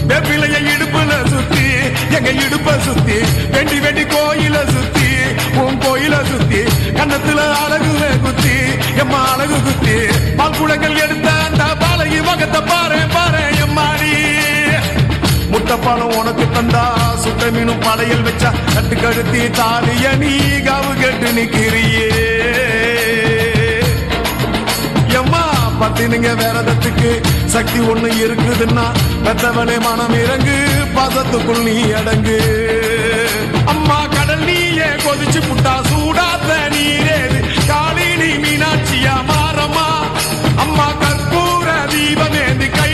வெப்பிலைய இடுப்புல சுத்தி எங்க இடுப்ப சுத்தி வெண்டி வெண்டி கோயில சுத்தி உன் கோயில சுத்தி கண்ணத்துல அழகு குத்தி எம்மா அழகு குத்தி பால் குடங்கள் எடுத்த அந்த பாலகி வகத்தை பாரு பாரு எம்மாடி முட்டைப்பாலம் உனக்கு தந்தா சுட்ட மீனும் படையல் வச்சா கட்டு கடுத்தி தாலிய நீ காவு கட்டு நிக்கிறியே எம்மா பத்தினுங்க விரதத்துக்கு சக்தி ஒண்ணு இருக்குதுன்னா பெத்தவளே மனம் இறங்கு பாசத்துக்குள் நீ அடங்கு அம்மா கடல் நீயே கொதிச்சு புட்டா சூடாத்த நீரேது காளி நீ மீனாட்சியா மாறம்மா அம்மா கற்பூர தீபமேந்தி கை